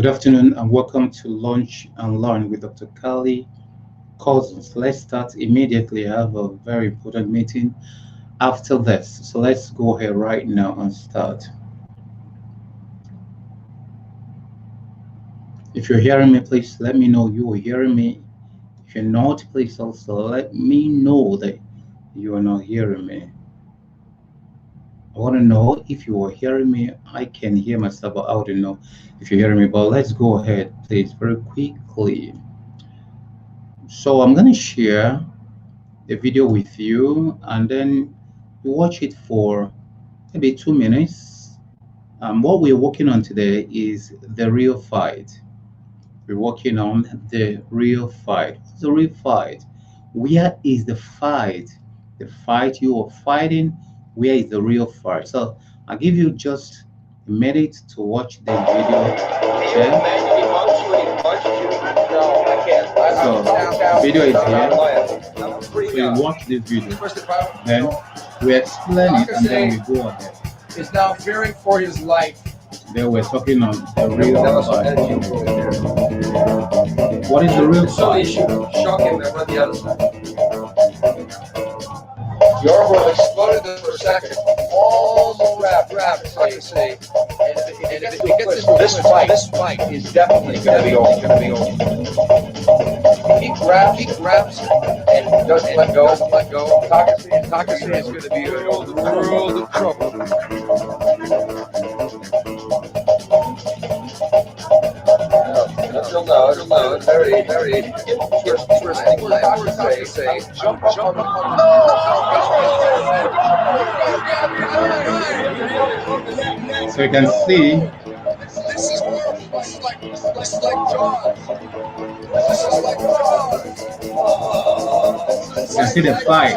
Good afternoon and welcome to Lunch and Learn with Dr. Kali Cousins. Let's start immediately. I have a very important meeting after this. So let's go ahead right now and start. If you're hearing me, please let me know you are hearing me. If you're not, please also let me know that you are not hearing me. I want to know if you are hearing me. I can hear myself, but I want to know if you're hearing me. But let's go ahead, please, very quickly. So I'm going to share the video with you and then you watch it for maybe 2 minutes. What we're working on today is the real fight. We're working on the real fight. The real fight. Where is the fight? The fight you are fighting, where is the real fight? So I'll give you just a minute to watch the video. Okay? So the video is here. So you watch this video. Then we explain it and then we go ahead. Is now fearing for his life. Then we're talking on the real fight. What is the real fight? Shock him and run the other side. The arm will exploded for a second. Almost wrapped, like you say. And if it gets into this fight is definitely going to be over. He grabs, and doesn't let go. Takase is going to be in a world of trouble. No, very interesting. Say, jump up. So you can see This is horrible. This is like Jaws. This is like Jaws. you can see the fight.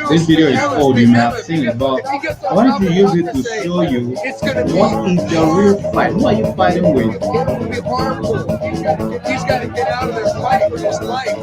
This video is old, you may have seen it, but I wanted to use it to show you what is the real fight. Who are you fighting with? It will be harmful. He's got to get out of there, fight for his life.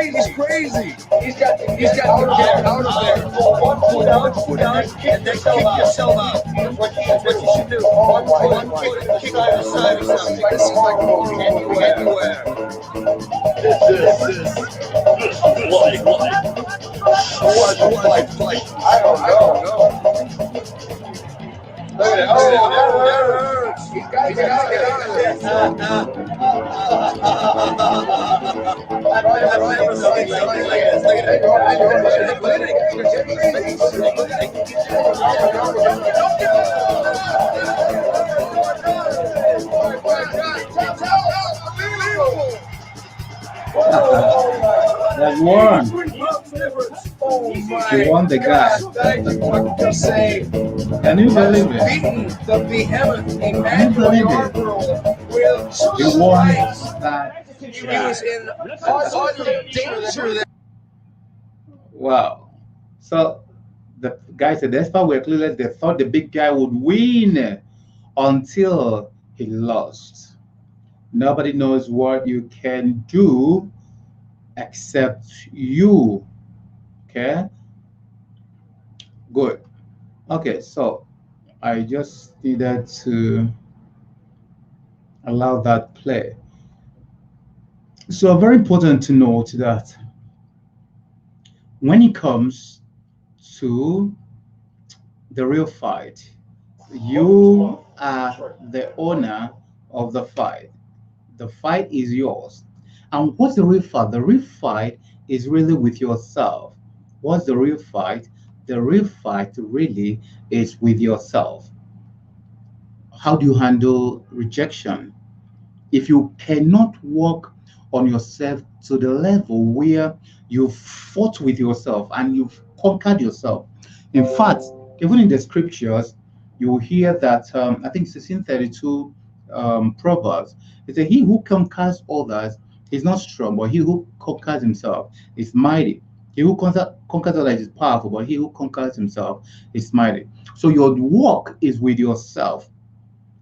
He's crazy. He's got to get out of there. One foot out, and then kick yourself out. What you should do. One foot, kick on the side or something. This is like Anywhere. This is like. I don't know. Look at it. Oh, he's got to get out of there. I've never seen something like this. Look at That won. You won the guy. Can you believe it? The behemoth, a Can man you believe it? You won that He guy. was in utter danger there. Wow. So the guy said, despite we're clueless, they thought the big guy would win until he lost. Nobody knows what you can do except you. Okay? Good. Okay, so I just needed to allow that play. So very important to note that when it comes to the real fight, you are the owner of the fight. The fight is yours. And what's the real fight? The real fight is really with yourself. What's the real fight? The real fight really is with yourself. How do you handle rejection? If you cannot work on yourself to the level where you've fought with yourself and you've conquered yourself. In fact, even in the scriptures, you will hear that, I think 1632 Proverbs, it says, he who conquers others is not strong, but he who conquers himself is mighty. He who conquers others is powerful, but he who conquers himself is mighty. So your work is with yourself.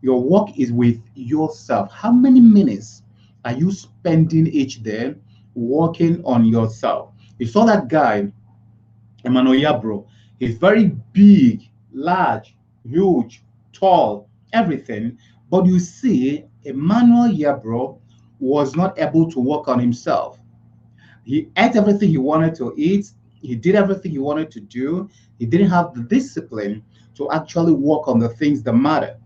Your work is with yourself. How many minutes are you spending each day working on yourself? You saw that guy, Emmanuel Yabro. He's very big, large, huge, tall, everything. But you see, Emmanuel Yabro was not able to work on himself. He ate everything he wanted to eat. He did everything he wanted to do. He didn't have the discipline to actually work on the things that matter.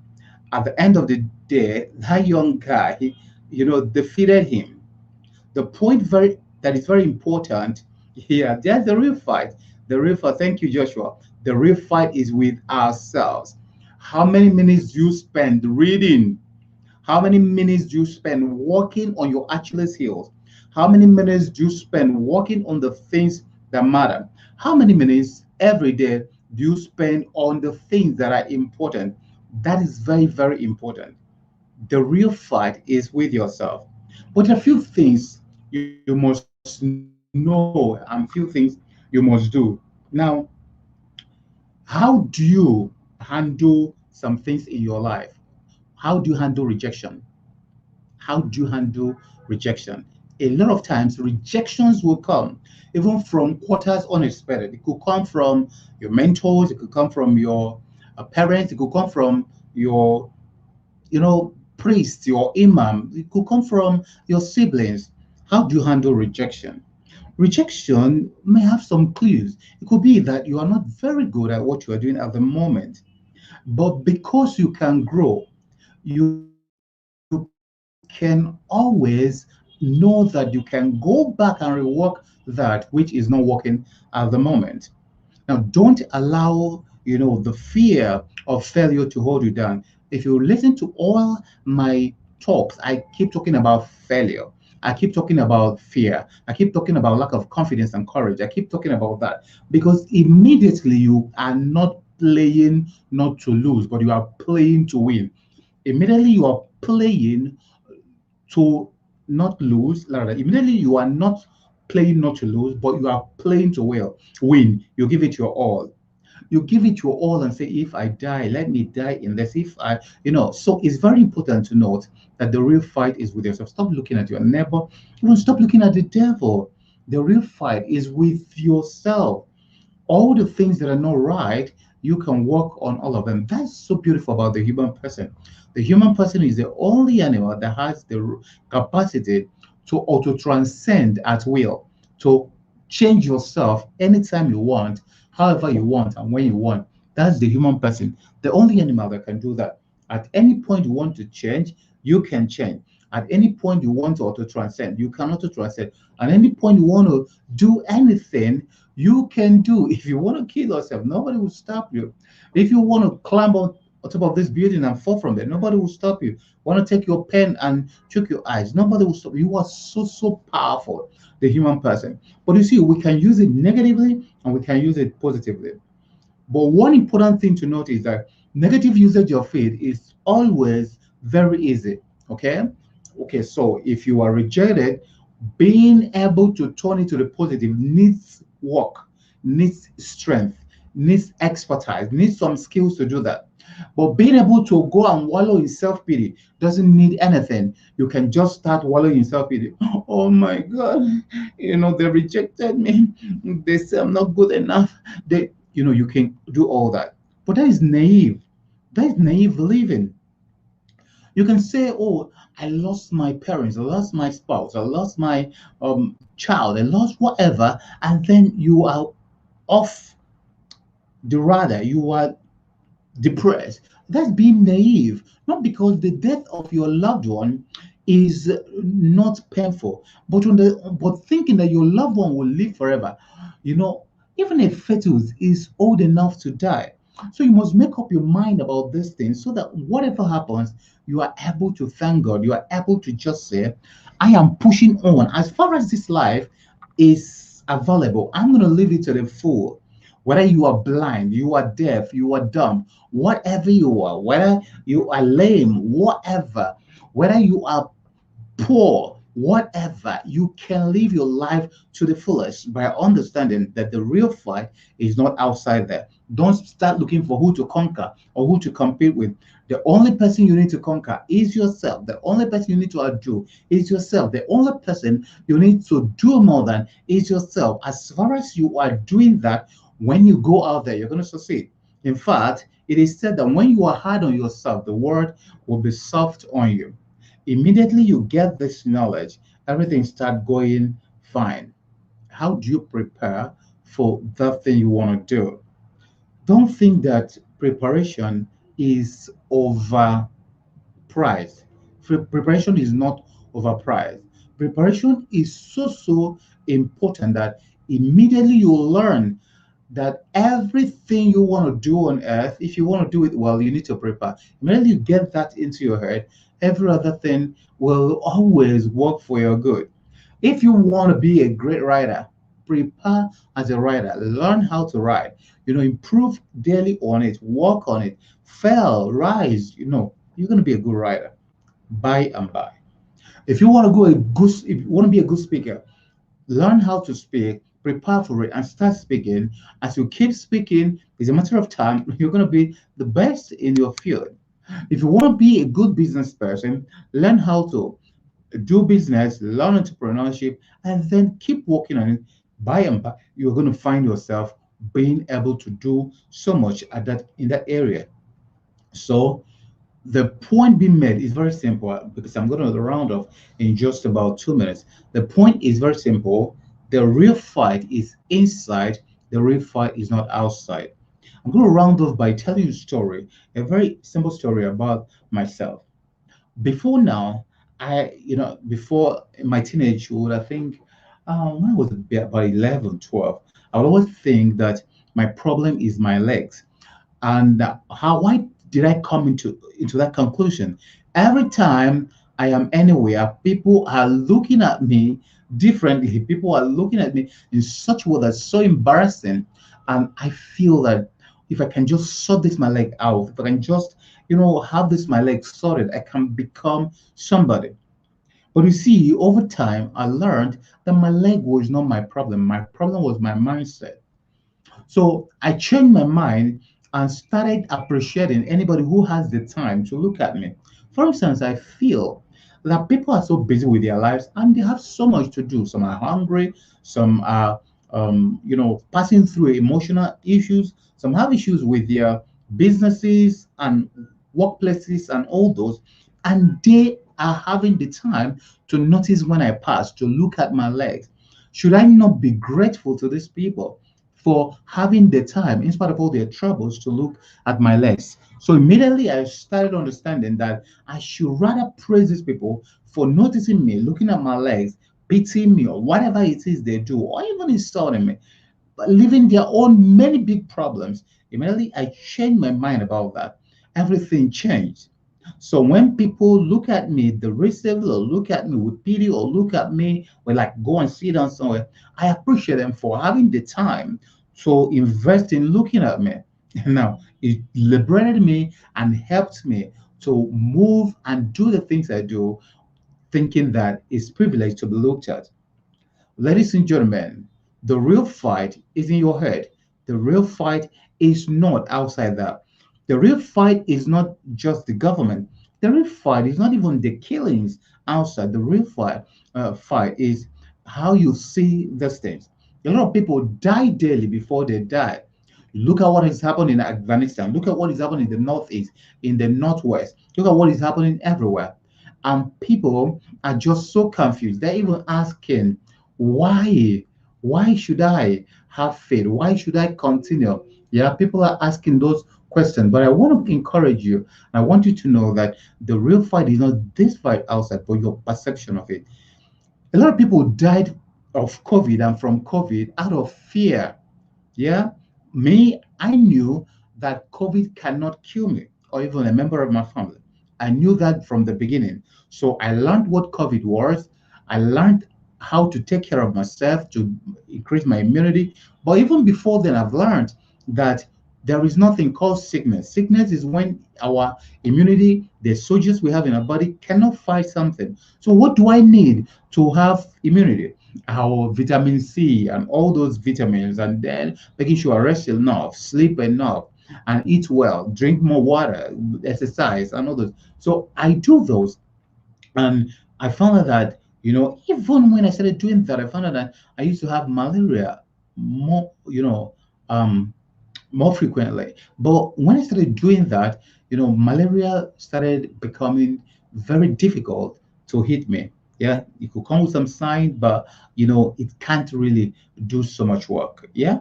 At the end of the day, that young guy, defeated him. The point very that is very important here, there's the real fight. The real fight, thank you, Joshua. The real fight is with ourselves. How many minutes do you spend reading? How many minutes do you spend working on your Achilles heels? How many minutes do you spend working on the things that matter? How many minutes every day do you spend on the things that are important? That is very, very important. The real fight is with yourself. But there are few things you must know and few things you must do. Now, how do you handle some things in your life? How do you handle rejection? How do you handle rejection? A lot of times, rejections will come even from quarters unexpected. It could come from your mentors, it could come from your parents, it could come from your priest, your imam, it could come from your siblings. How do you handle rejection? Rejection may have some clues. It could be that you are not very good at what you are doing at the moment, but because you can grow, you can always know that you can go back and rework that which is not working at the moment. Now, don't allow, the fear of failure to hold you down. If you listen to all my talks, I keep talking about failure. I keep talking about fear. I keep talking about lack of confidence and courage. I keep talking about that because immediately you are not playing not to lose, but you are playing to win. Immediately you are playing to not lose. Rather, immediately you are not playing not to lose, but you are playing to win. You give it your all. You give it your all and say, if I die, let me die in this. If I, so it's very important to note that the real fight is with yourself. Stop looking at your neighbor. Even stop looking at the devil. The real fight is with yourself. All the things that are not right, you can work on all of them. That's so beautiful about the human person. The human person is the only animal that has the capacity to auto transcend at will, to change yourself anytime you want, however you want, and when you want. That's the human person, the only animal that can do that. At any point you want to change, you can change. At any point you want to auto transcend, you can auto transcend. At any point you want to do anything, you can do. If you want to kill yourself, nobody will stop you. If you want to climb on top of this building and fall from there, nobody will stop you. Want to take your pen and choke your eyes, nobody will stop you. You are so, so powerful, the human person. But you see, we can use it negatively and we can use it positively. But one important thing to note is that negative usage of it is always very easy. Okay? Okay, so if you are rejected, being able to turn it to the positive needs work, needs strength, needs expertise, needs some skills to do that. But being able to go and wallow in self pity doesn't need anything. You can just start wallowing in self pity. Oh my God, they rejected me. They say I'm not good enough. You can do all that. But that is naive. That is naive living. You can say, oh, I lost my parents, I lost my spouse, I lost my child, I lost whatever, and then you are off the radar, you are depressed. That's being naive, not because the death of your loved one is not painful, but thinking that your loved one will live forever. You know, even a fetus is old enough to die. So you must make up your mind about this thing so that whatever happens, you are able to thank God. You are able to just say, I am pushing on. As far as this life is available, I'm going to live it to the full. Whether you are blind, you are deaf, you are dumb, whatever you are, whether you are lame, whatever, whether you are poor, whatever, you can live your life to the fullest by understanding that the real fight is not outside there. Don't start looking for who to conquer or who to compete with. The only person you need to conquer is yourself. The only person you need to outdo is yourself. The only person you need to do more than is yourself. As far as you are doing that, when you go out there, you're going to succeed. In fact, it is said that when you are hard on yourself, the world will be soft on you. Immediately you get this knowledge, everything start going fine. How do you prepare for that thing you want to do? Don't think that preparation is overpriced. Preparation is not overpriced. Preparation is so important that immediately you learn that everything you want to do on earth, if you want to do it well, you need to prepare. Immediately you get that into your head, every other thing will always work for your good. If you want to be a great writer, prepare as a writer, learn how to write, improve daily on it, work on it, fail, rise, you're going to be a good writer by and by. If you want to go a good, if you want to be a good speaker, learn how to speak, prepare for it, and start speaking. As you keep speaking, it's a matter of time, you're going to be the best in your field. If you want to be a good business person, learn how to do business, learn entrepreneurship, and then keep working on it. By and by, you're going to find yourself being able to do so much at that in that area. So the point being made is very simple because I'm going to round off in just about 2 minutes. The point is very simple. The real fight is inside, the real fight is not outside. I'm going to round off by telling you a story, a very simple story about myself. Before now, before my teenagehood, I think when I was about 11, 12, I would always think that my problem is my legs. And how why did I come into that conclusion? Every time I am anywhere, people are looking at me differently. People are looking at me in such a way that's so embarrassing, and I feel that if I can just sort this my leg out, if I can just have this my leg sorted, I can become somebody. But you see, over time, I learned that my leg was not my problem. My problem was my mindset. So I changed my mind and started appreciating anybody who has the time to look at me. For instance, I feel that people are so busy with their lives and they have so much to do. Some are hungry, some are, passing through emotional issues, some have issues with their businesses and workplaces and all those, and they are having the time to notice when I pass, to look at my legs. Should I not be grateful to these people for having the time, in spite of all their troubles, to look at my legs? So immediately I started understanding that I should rather praise these people for noticing me, looking at my legs, pitying me, or whatever it is they do, or even insulting me, but living their own many big problems. Immediately I changed my mind about that. Everything changed. So when people look at me derisively or look at me with pity or look at me or like go and sit down somewhere, I appreciate them for having the time to invest in looking at me. Now it liberated me and helped me to move and do the things I do, thinking that it's privileged to be looked at. Ladies and gentlemen, the real fight is in your head. The real fight is not outside that. The real fight is not just the government. The real fight is not even the killings outside. The real fight is how you see these things. A lot of people die daily before they die. Look at what is happening in Afghanistan. Look at what is happening in the northeast, in the northwest. Look at what is happening everywhere. And people are just so confused. They're even asking, why? Why should I have faith? Why should I continue? Yeah, people are asking those questions. But I want to encourage you. I want you to know that the real fight is not this fight outside, but your perception of it. A lot of people died of COVID and from COVID out of fear. Yeah, me, I knew that COVID cannot kill me or even a member of my family. I knew that from the beginning. So I learned what COVID was. I learned how to take care of myself to increase my immunity. But even before then, I've learned that There is nothing called sickness. Sickness is when our immunity, the soldiers we have in our body, cannot fight something. So, what do I need to have immunity? Our vitamin C and all those vitamins, and then making sure I rest enough, sleep enough, and eat well, drink more water, exercise, and all those. So, I do those, and I found out that, even when I started doing that, I found out that I used to have malaria more, um, more frequently. But when I started doing that, malaria started becoming very difficult to hit me. Yeah, it could come with some signs, but it can't really do so much work. Yeah,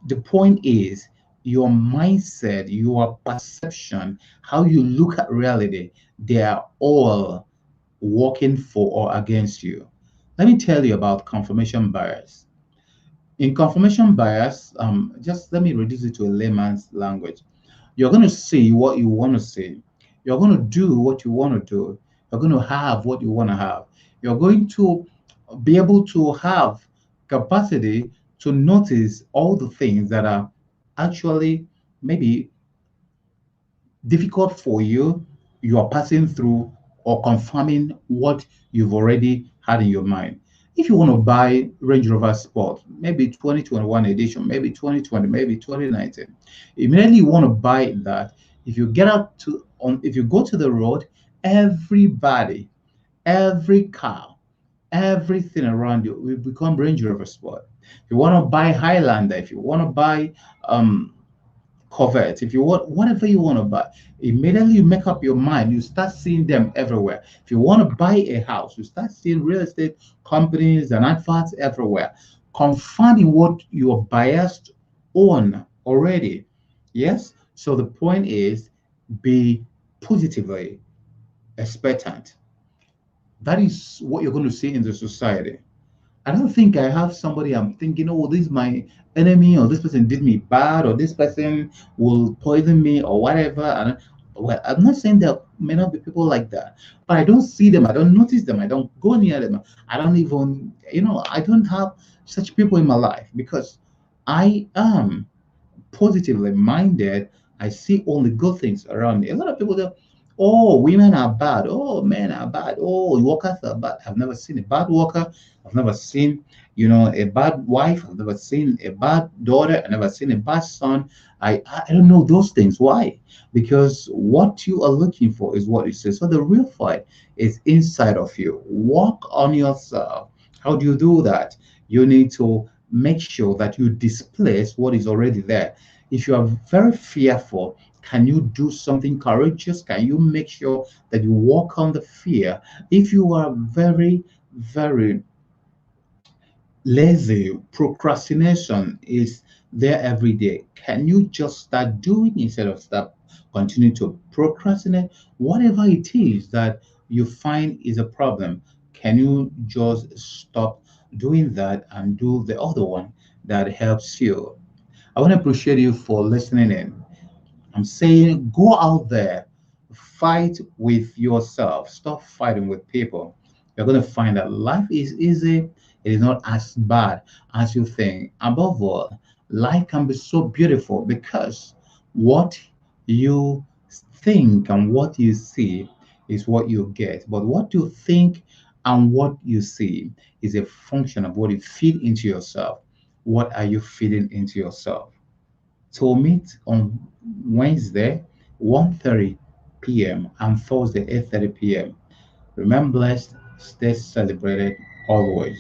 the point is your mindset, your perception, how you look at reality, they are all working for or against you. Let me tell you about confirmation bias. In confirmation bias, just let me reduce it to a layman's language. You're going to see what you want to see. You're going to do what you want to do. You're going to have what you want to have. You're going to be able to have capacity to notice all the things that are actually maybe difficult for you, you are passing through or confirming what you've already had in your mind. If you want to buy Range Rover Sport, maybe 2021 edition, maybe 2020, maybe 2019, immediately you want to buy that. If you get out to on, if you go to the road, everybody, every car, everything around you will become Range Rover Sport. If you want to buy Highlander, if you want to buy Corvette, if you want whatever you want to buy, immediately you make up your mind, you start seeing them everywhere. If you want to buy a house, you start seeing real estate companies and adverts everywhere, confirming what you are biased on already. Yes. So the point is, be positively expectant. That is what you're going to see in the society. I don't think I have somebody I'm thinking, oh, this is my enemy, or this person did me bad, or this person will poison me, or whatever. And well, I'm not saying there may not be people like that, but I don't see them, I don't notice them, I don't go near them, I don't even, I don't have such people in my life because I am positively minded. I see only good things around me. A lot of people go, oh, women are bad. Oh, men are bad. Oh, workers are bad. I've never seen a bad worker. I've never seen, a bad wife. I've never seen a bad daughter. I've never seen a bad son. I don't know those things. Why? Because what you are looking for is what you say. So the real fight is inside of you. Work on yourself. How do you do that? You need to make sure that you displace what is already there. If you are very fearful, can you do something courageous? Can you make sure that you walk on the fear? If you are very, very lazy, procrastination is there every day. Can you just start doing instead of start continue to procrastinate? Whatever it is that you find is a problem, can you just stop doing that and do the other one that helps you? I want to appreciate you for listening in. I'm saying go out there, fight with yourself, stop fighting with people. You're going to find that life is easy, it is not as bad as you think. Above all, life can be so beautiful because what you think and what you see is what you get. But what you think and what you see is a function of what you feed into yourself. What are you feeding into yourself? So we'll meet on Wednesday, 1:30 p.m. and Thursday, 8:30 p.m. Remember blessed, stay celebrated always.